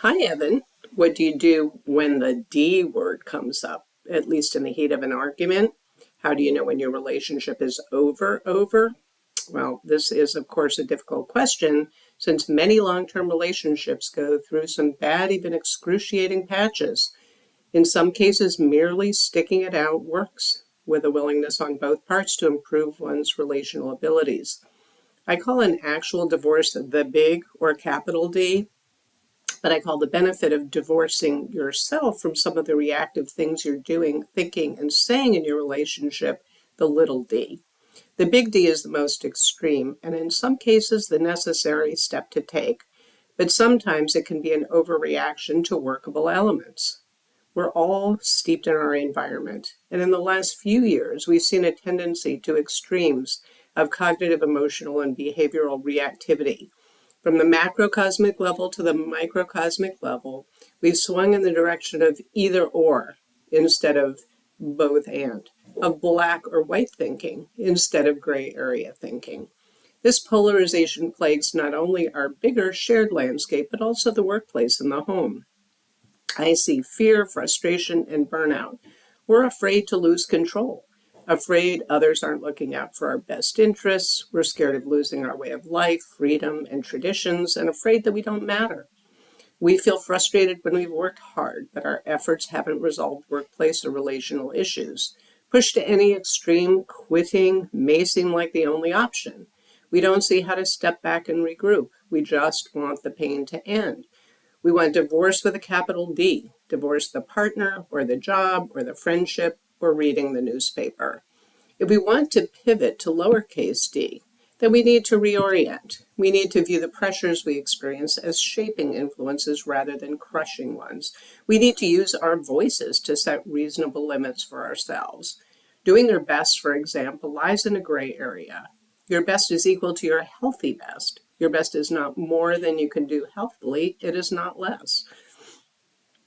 Hi, Evan. What do you do when the D word comes up, at least in the heat of an argument? How do you know when your relationship is over? Well, this is, of course, a difficult question since many long-term relationships go through some bad, even excruciating patches. In some cases, merely sticking it out works with a willingness on both parts to improve one's relational abilities. I call an actual divorce the big or capital D, but I call the benefit of divorcing yourself from some of the reactive things you're doing, thinking, and saying in your relationship the little d. The big D is the most extreme, and in some cases, the necessary step to take. But sometimes it can be an overreaction to workable elements. We're all steeped in our environment, and in the last few years, we've seen a tendency to extremes of cognitive, emotional, and behavioral reactivity. From the macrocosmic level to the microcosmic level, we've swung in the direction of either or instead of both and, of black or white thinking instead of gray area thinking. This polarization plagues not only our bigger shared landscape, but also the workplace and the home. I see fear, frustration, and burnout. We're afraid to lose control, afraid others aren't looking out for our best interests. We're scared of losing our way of life, freedom, and traditions, and afraid that we don't matter. We feel frustrated when we've worked hard, but our efforts haven't resolved workplace or relational issues. Pushed to any extreme, quitting may seem like the only option. We don't see how to step back and regroup. We just want the pain to end. We want divorce with a capital D, divorce the partner or the job or the friendship or reading the newspaper. If we want to pivot to lowercase d, then we need to reorient. We need to view the pressures we experience as shaping influences rather than crushing ones. We need to use our voices to set reasonable limits for ourselves. Doing your best, for example, lies in a gray area. Your best is equal to your healthy best. Your best is not more than you can do healthily. It is not less.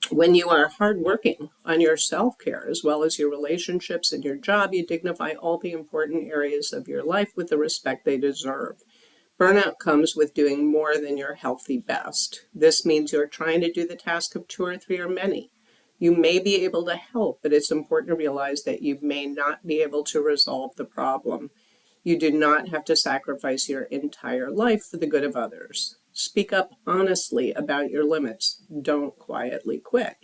When you are hardworking on your self-care as well as your relationships and your job, you dignify all the important areas of your life with the respect they deserve. Burnout comes with doing more than your healthy best. This means you're trying to do the task of two or three or many. You may be able to help, but it's important to realize that you may not be able to resolve the problem. You do not have to sacrifice your entire life for the good of others. Speak up honestly about your limits. Don't quietly quit.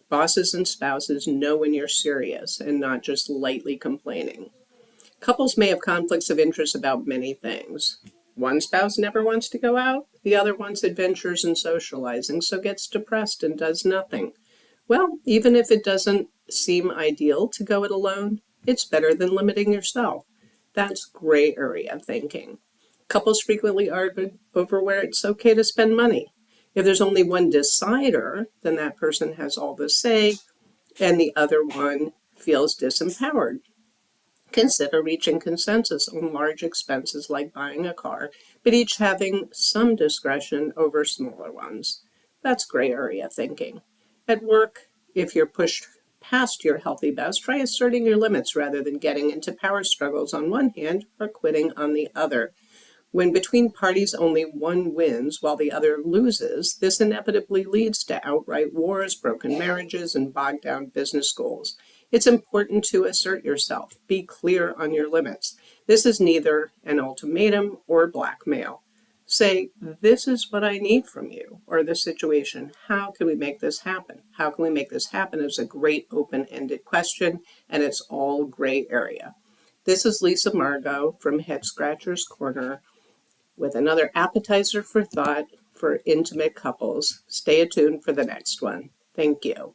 Bosses and spouses know when you're serious and not just lightly complaining. Couples may have conflicts of interest about many things. One spouse never wants to go out, the other wants adventures and socializing, so gets depressed and does nothing. Well, even if it doesn't seem ideal to go it alone, it's better than limiting yourself. That's gray area thinking. Couples frequently argue over where it's okay to spend money. If there's only one decider, then that person has all the say, and the other one feels disempowered. Consider reaching consensus on large expenses like buying a car, but each having some discretion over smaller ones. That's gray area thinking. At work, if you're pushed past your healthy best, try asserting your limits rather than getting into power struggles on one hand or quitting on the other. When between parties only one wins while the other loses, this inevitably leads to outright wars, broken marriages, and bogged down business goals. It's important to assert yourself. Be clear on your limits. This is neither an ultimatum or blackmail. Say, this is what I need from you, or this situation. How can we make this happen? How can we make this happen is a great open-ended question, and it's all gray area. This is Lisa Margot from Head Scratcher's Corner with another appetizer for thought for intimate couples. Stay attuned for the next one. Thank you.